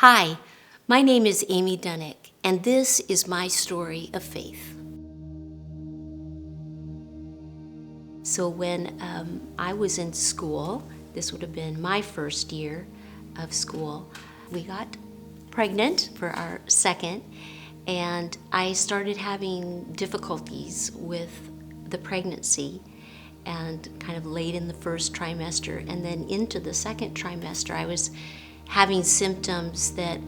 Hi, my name is Amy Duininck, and this is my story of faith. So when I was in school, this would have been my first year of school, we got pregnant for our second, and I started having difficulties with the pregnancy, and kind of late in the first trimester and then into the second trimester, I was having symptoms that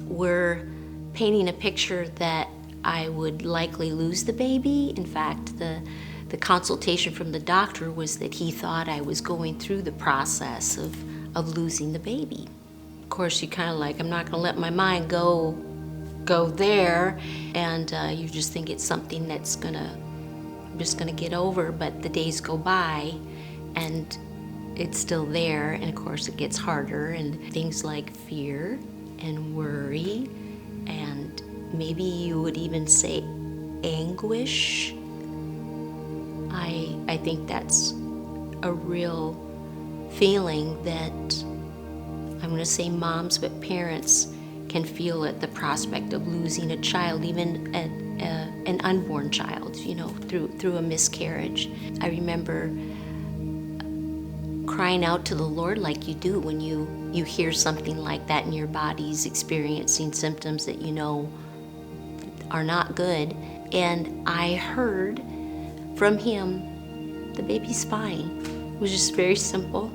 were painting a picture that I would likely lose the baby. In fact, the consultation from the doctor was that he thought I was going through the process of losing the baby. Of course, you kind of like, I'm not going to let my mind go there, and you just think it's something that's I'm just gonna get over, but the days go by and it's still there, and of course it gets harder, and things like fear and worry, and maybe you would even say anguish. I think that's a real feeling that, I'm gonna say moms, but parents can feel at the prospect of losing a child, even an unborn child, through a miscarriage. I remember crying out to the Lord like you do when you hear something like that and your body's experiencing symptoms that you know are not good. And I heard from him, the baby's fine. It was just very simple.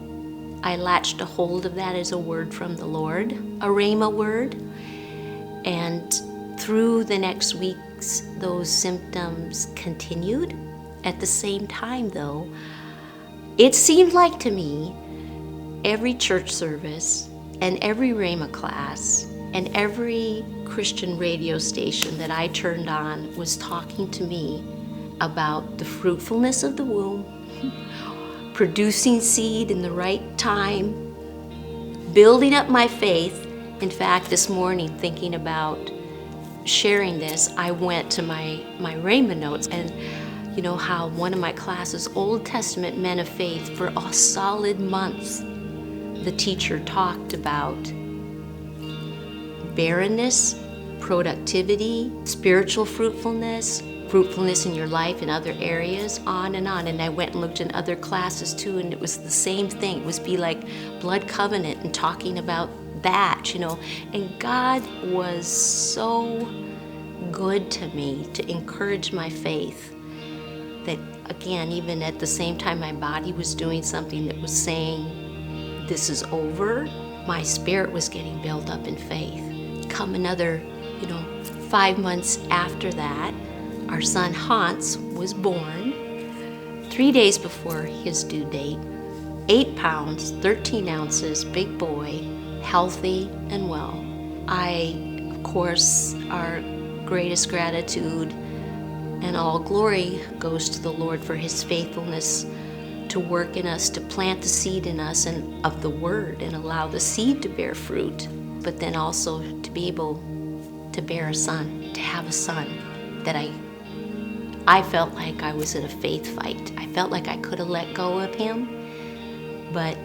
I latched a hold of that as a word from the Lord, a RHEMA word. And through the next weeks, those symptoms continued. At the same time, though, it seemed like to me every church service and every RHEMA class and every Christian radio station that I turned on was talking to me about the fruitfulness of the womb, producing seed in the right time, building up my faith. In fact, this morning, thinking about sharing this, I went to my RHEMA notes, and you know how one of my classes, Old Testament Men of Faith, for a solid month, the teacher talked about barrenness, productivity, spiritual fruitfulness in your life in other areas, on. And I went and looked in other classes too, and it was the same thing. It was be like blood covenant and talking about that, and God was so good to me to encourage my faith that, again, even at the same time my body was doing something that was saying this is over, my spirit was getting built up in faith. Come another 5 months after that, our son Hans was born 3 days before his due date, 8 pounds, 13 ounces, big boy, healthy and well. Of course, our greatest gratitude and all glory goes to the Lord for his faithfulness to work in us, to plant the seed in us and of the word, and allow the seed to bear fruit, but then also to be able to bear a son, to have a son that I felt like I was in a faith fight. I felt like I could have let go of him, but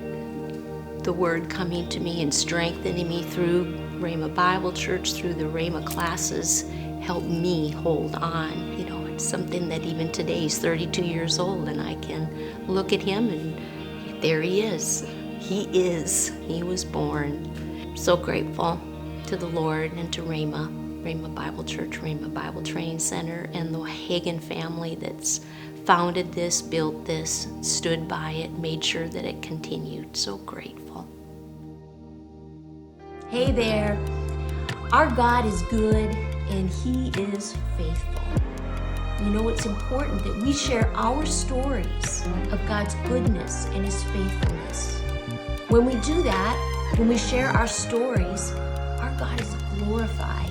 the word coming to me and strengthening me through RHEMA Bible Church, through the RHEMA classes, helped me hold on. It's something that even today, he's 32 years old, and I can look at him and there he is. He was born. So grateful to the Lord and to RHEMA Bible Church, RHEMA Bible Training Center, and the Hagen family that's founded this, built this, stood by it, made sure that it continued. So grateful. Hey there. Our God is good and He is faithful. It's important that we share our stories of God's goodness and His faithfulness. When we do that, when we share our stories, our God is glorified,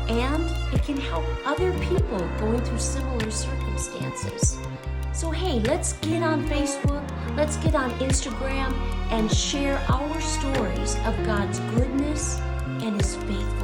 and it can help other people going through similar circumstances. So hey, let's get on Facebook, let's get on Instagram and share our stories of God's goodness and His faithfulness.